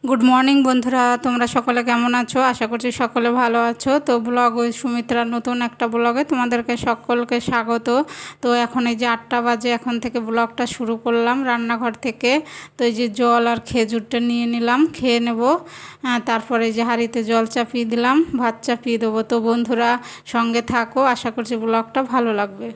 Good morning বন্ধুরা, তোমরা সকলে কেমন আছো? আশা করছি সকলে ভালো আছো। তো ব্লগ ওই সুমিত্রার নতুন একটা ব্লগে তোমাদেরকে সকলকে স্বাগত। তো এখন এই যে 8টা বাজে, এখন থেকে ব্লগটা শুরু করলাম রান্নাঘর থেকে। তো এই যে জল আর খেজুরটা নিয়ে নিলাম, খেয়ে নেব। তারপরে এই যে হাঁড়িতে জল চাপিয়ে দিলাম, ভাত চাপিয়ে দেবো। তো বন্ধুরা সঙ্গে থাকো, আশা করছি ব্লগটা ভালো লাগবে।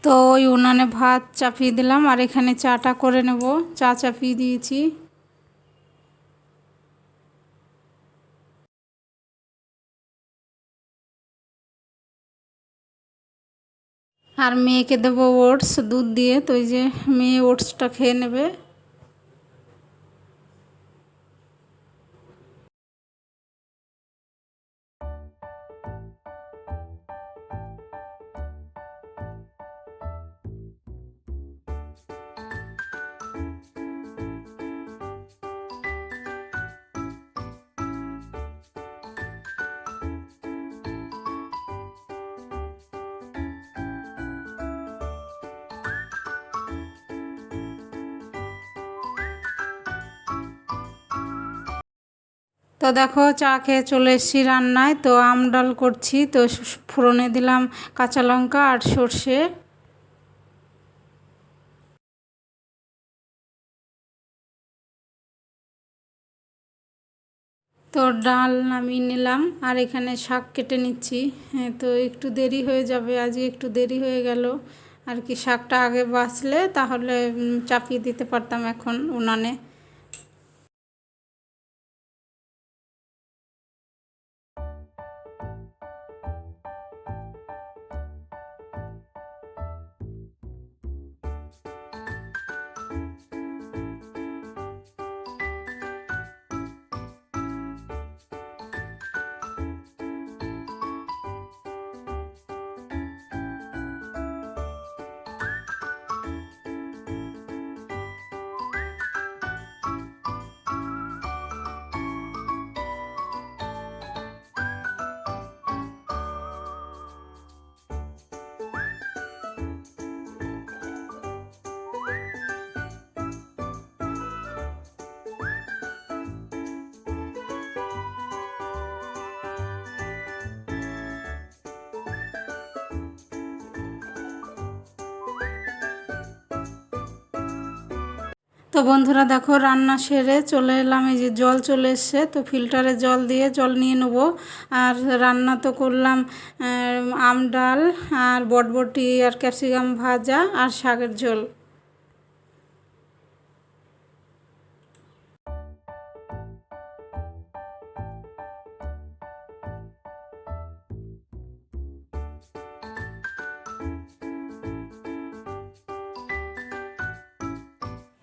তো ওই উনানে ভাত চাপিয়ে দিলাম, আর এখানে চাটা করে নেব। চা চাপিয়ে দিয়েছি। আর মেয়েকে দেবো ওটস দুধ দিয়ে। তো এই যে মেয়ে ওটসটা খেয়ে নেবে। তো দেখো চা খেয়ে চলে এসেছি রান্নায়। তো আম ডাল করছি। তো ফোড়নে দিলাম কাঁচা লঙ্কা আর সর্ষে। তো ডাল নামিয়ে নিলাম, আর এখানে শাক কেটে নিচ্ছি। হ্যাঁ, তো একটু দেরি হয়ে যাবে, আজকে একটু দেরি হয়ে গেল আর কি। শাকটা আগে বাছলে তাহলে চাপিয়ে দিতে পারতাম এখন উনানে। তো বন্ধুরা দেখো রান্না সেরে চলে এলাম। এই যে জল চলে এসছে, তো ফিল্টারে জল দিয়ে জল নিয়ে নেব। আর রান্না তো করলাম আম ডাল আর বটবটি আর ক্যাপসিকাম ভাজা আর শাকের ঝোল।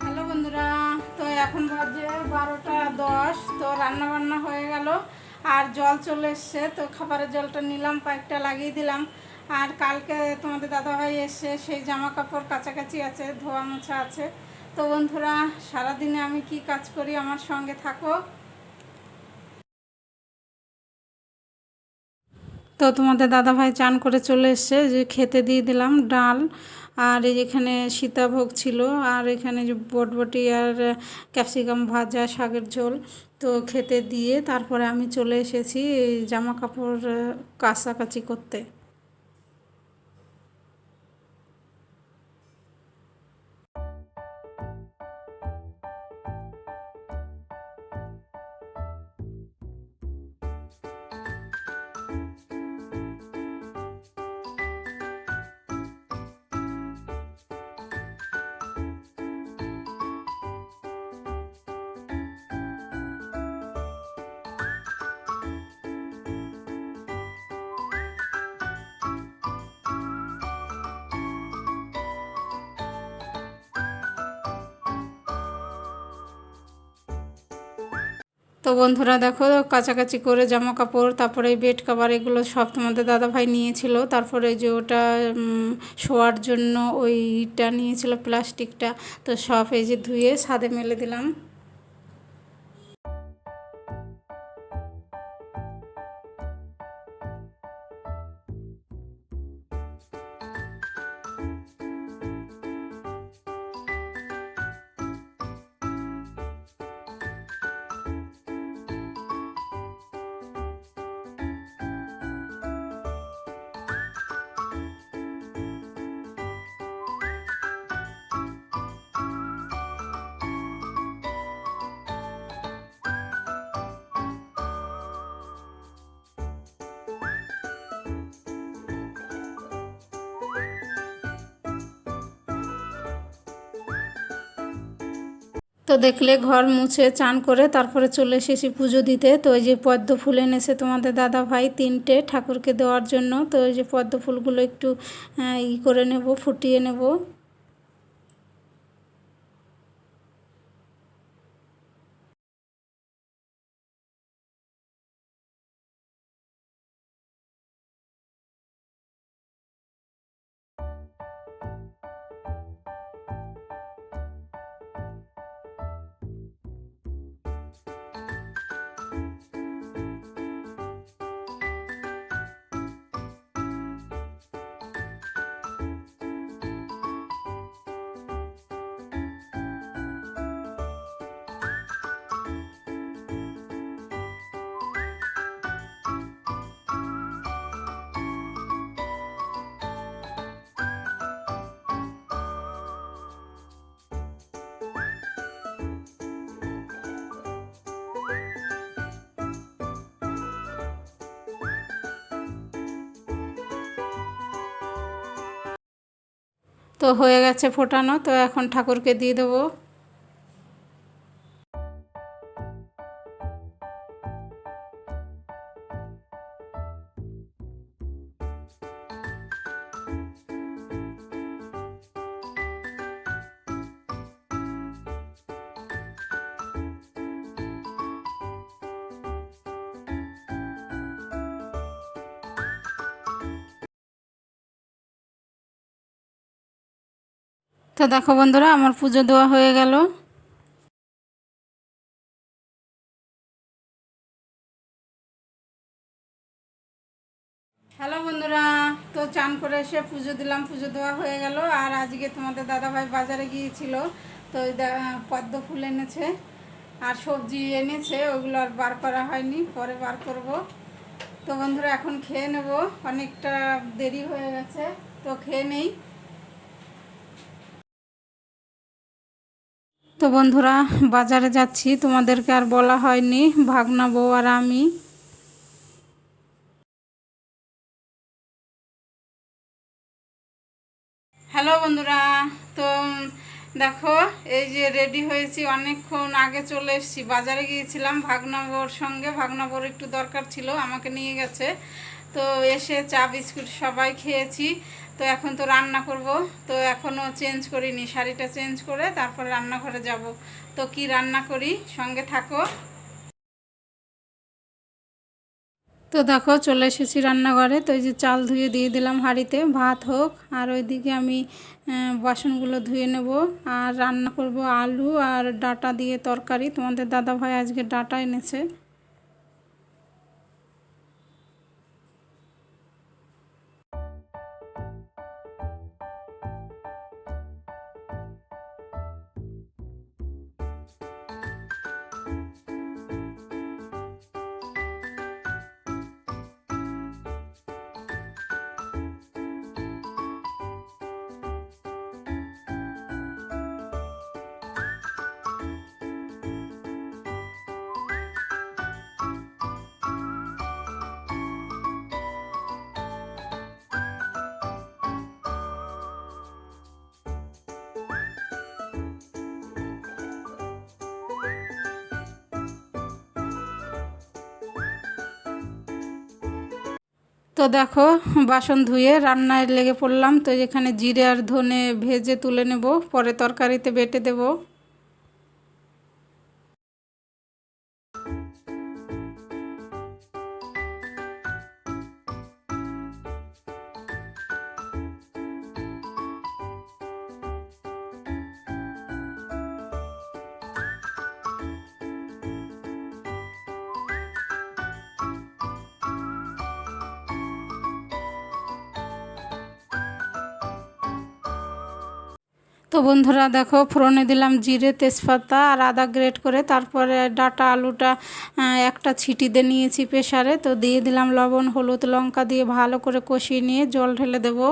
হ্যালো বন্ধুরা, তো এখন বাজে 12টা 10। তো রান্না বান্না হয়ে গেল আর জল চলে এসছে। তো খাবারের জলটা নিলাম, পাইপটা লাগিয়ে দিলাম। আর কালকে তোমাদের দাদাভাই এসে সেই জামা কাপড় কাছাকাছি আছে, ধোয়া মোছা আছে। তো বন্ধুরা সারাদিনে আমি কি কাজ করি আমার সঙ্গে থাকো। তো তোমাদের দাদাভাই চান করে চলে এসছে, যে খেতে দিয়ে দিলাম ডাল। আর এই যেখানে সীতাভোগ ছিল, আর এখানে যে বটবটি আর ক্যাপসিকাম ভাজা শাকের ঝোল। তো খেতে দিয়ে তারপরে আমি চলে এসেছি এই জামা কাপড় কাচাকাচি করতে। তো বন্ধুরা দেখো, কাছাকাছি করে জামা কাপড়, তারপরে এই বেড কভার, এগুলো সব তোমাদের দাদাভাই নিয়েছিল। তারপরে যে ওটা শোয়ার জন্য ওইটা নিয়েছিল প্লাস্টিকটা, তো সব এই যে ধুয়ে ছাদে মেলে দিলাম। তো দেখলে ঘর মুছে চান করে তারপরে চলে এসেছি পুজো দিতে। তো এই যে পদ্ম ফুল এনেছে তোমাদের দাদা ভাই 3টে ঠাকুরকে দেওয়ার জন্য। তো এই যে পদ্ম ফুলগুলো একটু করে নেব, ফুটিয়ে নেব। তো হয়ে গেছে ফোটানো, তো এখন ঠাকুরকে দিয়ে দেবো। তো দেখো বন্ধুরা, আমার পুজো দেওয়া হয়ে গেল। হ্যালো বন্ধুরা, তো চান করে এসে পুজো দিলাম, পুজো দেওয়া হয়ে গেল। আর আজকে তোমাদের দাদাভাই বাজারে গিয়েছিল, তো পদ্ম ফুল এনেছে আর সবজি এনেছে, ওগুলো আর বার করা হয়নি, পরে বার করব। তো বন্ধুরা এখন খেয়ে নেব, অনেকটা দেরি হয়ে গেছে, তো খেয়ে নেই। তো বন্ধুরা বাজারে যাচ্ছি, তোমাদেরকে আর বলা হয়নি, ভাগনা বউ আর আমি। হ্যালো বন্ধুরা, তো দেখো এই যে রেডি হয়েছি, অনেকক্ষণ আগে চলে এসেছি। বাজারে গিয়েছিলাম ভাগনাবর সঙ্গে, ভাগনাবর একটু দরকার ছিল, আমাকে নিয়ে গেছে। তো এসে চা বিস্কুট সবাই খেয়েছি। তো এখন তো রান্না করব, তো এখনও চেঞ্জ করিনি, শাড়িটা চেঞ্জ করে তারপরে রান্নাঘরে যাব। তো কি রান্না করি, সঙ্গে থাকো। তো দেখো চলে এসেছি রান্নাঘরে। তো এই যে চাল ধুয়ে দিয়ে দিলাম হাঁড়িতে, ভাত হোক, আর ওইদিকে আমি বাসনগুলো ধুয়ে নেব। আর রান্না করব আলু আর ডাঁটা দিয়ে তরকারি, তোমাদের দাদাভাই আজকে ডাঁটা এনেছে। তো দেখো বাসন ধুয়ে রান্নায় লেগে পড়লাম। তো এখানে জিরে আর ধনে ভেজে তুলে নেব, পরে তরকারিতে বেটে দেব। তো বন্ধুরা দেখো ফোড়নে দিলাম জিরে তেজপাতা আর আদা গ্রেট করে, তারপরে ডাটা আলুটা একটা ছিটি দিয়ে নিয়েছি প্রেসারে, তো দিয়ে দিলাম লবণ হলুদ লঙ্কা দিয়ে ভালো করে কষিয়ে নিয়ে জল ঢেলে দেবো।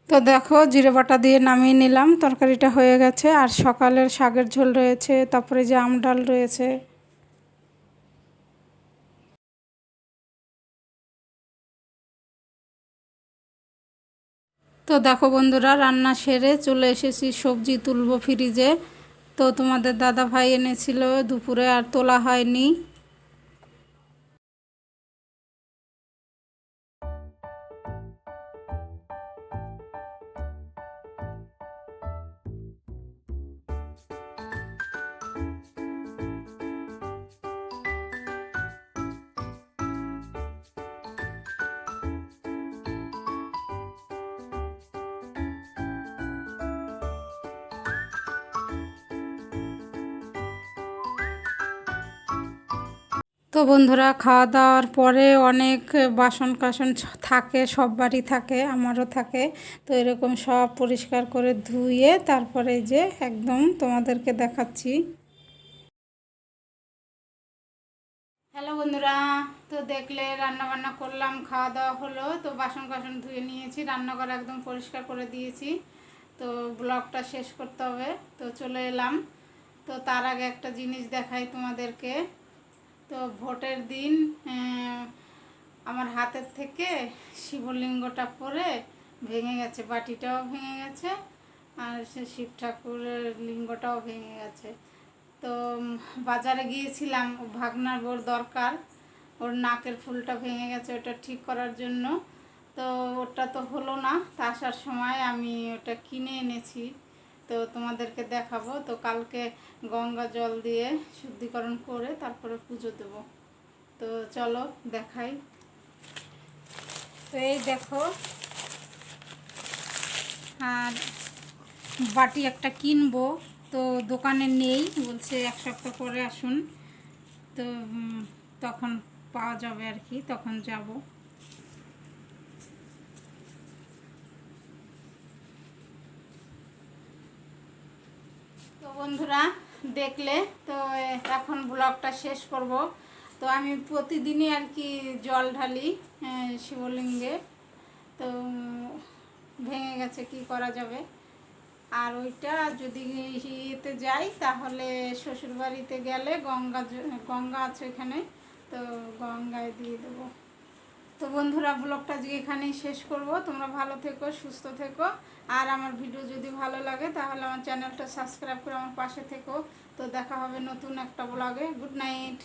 তো দেখো জিরে বাটা দিয়ে নামিয়ে নিলাম, তরকারিটা হয়ে গেছে। আর সকালের শাকের ঝোল রয়েছে, তারপরে যে আম ডাল রয়েছে। তো দেখো বন্ধুরা রান্না সেরে চলে এসেছি, সবজি তুলবো ফ্রিজে। তো তোমাদের দাদা ভাই এনেছিল দুপুরে, আর তোলা হয়নি। তো বন্ধুরা খাওয়া দাওয়ার পরে অনেক বাসন কাসন থাকে, সব বাড়ি থাকে, আমারও থাকে। তো এরকম সব পরিষ্কার করে ধুয়ে তারপরে যে একদম তোমাদেরকে দেখাচ্ছি। হ্যালো বন্ধুরা, তো দেখলে রান্না বান্না করলাম, খাওয়া দাওয়া হলো। তো বাসন কাসন ধুয়ে নিয়েছি, রান্নাঘর একদম পরিষ্কার করে দিয়েছি। তো ব্লগটা শেষ করতে হবে, তো চলে এলাম। তো তার আগে একটা জিনিস দেখাই তোমাদেরকে। তো ভোটের দিন আমার হাতের থেকে শিবলিঙ্গটা পড়ে ভেঙে গেছে, বাটিটাও ভেঙে গেছে, আর সে শিব ঠাকুরের লিঙ্গটাও ভেঙে গেছে। তো বাজারে গিয়েছিলাম, ভাগনার বোর দরকার, ওর নাকের ফুলটা ভেঙে গেছে, ওটা ঠিক করার জন্য। তো ওটা তো হলো না, তা আসার সময় আমি ওটা কিনে এনেছি, তো তোমাদেরকে দেখাবো। তো কালকে গঙ্গা জল দিয়ে শুদ্ধিকরণ করে তারপরে পুজো দেব। তো চলো দেখাই। তো এই দেখো, আর বাটি একটা কিনবো, তো দোকানে নেই, বলছে এক সপ্তাহ পরে আসুন, তো তখন পাওয়া যাবে আর কি, তখন যাব। তো বন্ধুরা দেখলে, তো এখন ব্লগটা শেষ করব। তো আমি প্রতিদিনই আর কি জল ঢালি শিবলিঙ্গে। তো ভেঙে গেছে, কি করা যাবে। আর ওইটা যদি ইয়েতে যাই, তাহলে শ্বশুরবাড়িতে গেলে গঙ্গা আছে এখানে, তো গঙ্গায় দিয়ে দেবো। তো বন্ধুরা ব্লগটা আজকে এখানেই শেষ করব। তোমরা ভালো থেকো, সুস্থ থেকো। আর আমার ভিডিও যদি ভালো লাগে তাহলে আমার চ্যানেলটা সাবস্ক্রাইব করে আমার পাশে থেকো। তো দেখা হবে নতুন একটা ব্লগে। Good night.